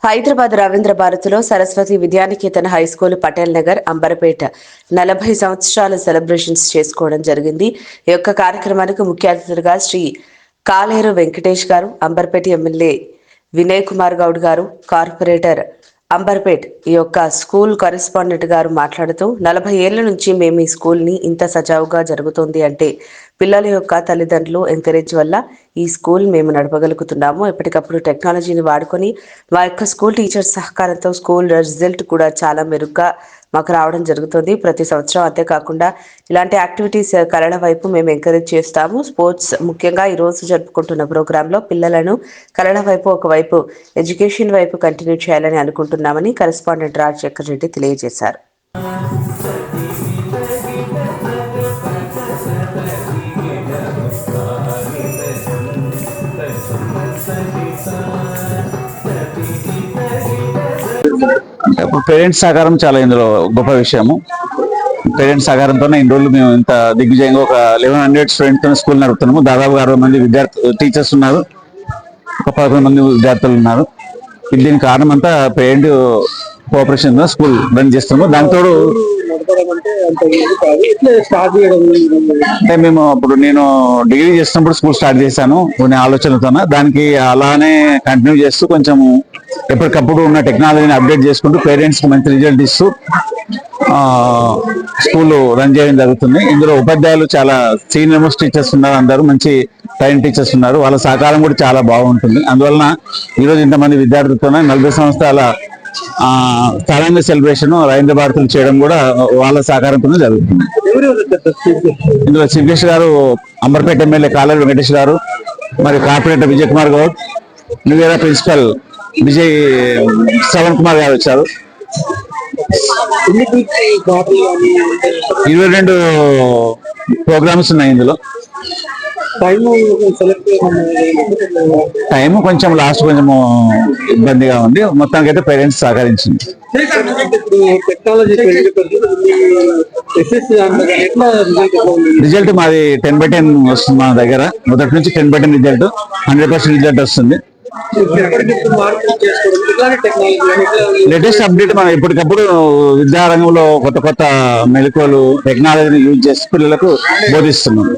హైదరాబాద్ రవీంద్ర భారతిలో సరస్వతి విద్యానికేతన్ హైస్కూల్ పటేల్ నగర్ అంబర్పేట 40 సంవత్సరాల సెలబ్రేషన్స్ చేసుకోవడం జరిగింది. ఈ యొక్క కార్యక్రమానికి ముఖ్య అతిథులుగా శ్రీ కాలేరు వెంకటేష్ గారు, అంబర్పేట ఎమ్మెల్యే వినయ్ కుమార్ గౌడ్ గారు, కార్పొరేటర్ అంబర్పేట్ ఈ యొక్క స్కూల్ కరెస్పాండెంట్ గారు మాట్లాడుతూ 40 ఏళ్ల నుంచి మేము ఈ స్కూల్ ని ఇంత సజావుగా జరుగుతుంది అంటే పిల్లల యొక్క తల్లిదండ్రులు ఎంకరేజ్ వల్ల ఈ స్కూల్ మేము నడపగలుగుతున్నాము. ఎప్పటికప్పుడు టెక్నాలజీని వాడుకొని మా యొక్క స్కూల్ టీచర్స్ సహకారంతో స్కూల్ రిజల్ట్ కూడా చాలా మెరుగ్గా మాకు రావడం జరుగుతుంది ప్రతి సంవత్సరం. అంతేకాకుండా ఇలాంటి యాక్టివిటీస్ కళల వైపు మేము ఎంకరేజ్ చేస్తాము. స్పోర్ట్స్ ముఖ్యంగా ఈ రోజు జరుపుకుంటున్న ప్రోగ్రాంలో పిల్లలను కళల వైపు ఒకవైపు ఎడ్యుకేషన్ వైపు కంటిన్యూ చేయాలని అనుకుంటున్నామని కరెస్పాండెంట్ రాజశేఖర్ రెడ్డి తెలియజేశారు. పేరెంట్స్ సహకారం చాలా ఇందులో గొప్ప విషయము. పేరెంట్స్ సహకారంతోనే ఇన్ని రోజులు మేము ఇంత దిగ్విజయంగా ఒక 1100 స్టూడెంట్తో స్కూల్ నడుపుతున్నాము. దాదాపు 60 మంది టీచర్స్ ఉన్నారు, ఒక 11 మంది విద్యార్థులు ఉన్నారు. దీనికి కారణం అంతా పేరెంట్ కోఆపరేషన్ స్కూల్ రన్ చేస్తున్నాము. దాంతో అంటే మేము అప్పుడు నేను డిగ్రీ చేసినప్పుడు స్కూల్ స్టార్ట్ చేశాను కొన్ని ఆలోచనలతో. దానికి అలానే కంటిన్యూ చేస్తూ కొంచెం ఎప్పటికప్పుడు ఉన్న టెక్నాలజీని అప్డేట్ చేసుకుంటూ పేరెంట్స్కి మంచి రిజల్ట్ ఇస్తూ స్కూల్ రన్ చేయడం జరుగుతుంది. ఇందులో ఉపాధ్యాయులు చాలా సీనియర్ మోస్ట్ టీచర్స్ ఉన్నారు, అందరూ మంచి ట్రైన్ టీచర్స్ ఉన్నారు. వాళ్ళ సహకారం కూడా చాలా బాగుంటుంది. అందువలన ఈరోజు ఇంతమంది విద్యార్థులతో 40 సంవత్సరాల స్థానాన్ని సెలబ్రేషన్ రవీంద్ర భారతులు చేయడం కూడా వాళ్ళ సహకారంతోనే జరుగుతుంది. ఇందులో చీఫ్ గెస్ట్ గారు అంబర్పేట ఎమ్మెల్యే కాలేరు వెంకటేష్ గారు, మరి కార్పొరేటర్ విజయ్ కుమార్ గౌడ్, న్యూవేరా ప్రిన్సిపల్ విజయ్ శ్రవణ్ కుమార్ గారు వచ్చారు. 22 ప్రోగ్రామ్స్ ఉన్నాయి ఇందులో. టైం కొంచెం లాస్ట్ కొంచెం ఇబ్బందిగా ఉంది. మొత్తానికి అయితే పేరెంట్స్ సహకరించింది. రిజల్ట్ మాది 10/10 వస్తుంది. మా దగ్గర మొదటి నుంచి 10/10 రిజల్ట్ 100% రిజల్ట్ వస్తుంది. లేటెస్ట్ అప్డేట్ మనం ఎప్పటికప్పుడు విద్యారంగంలో కొత్త కొత్త మెళకువలు టెక్నాలజీని యూజ్ చేసి పిల్లలకు బోధిస్తున్నాం.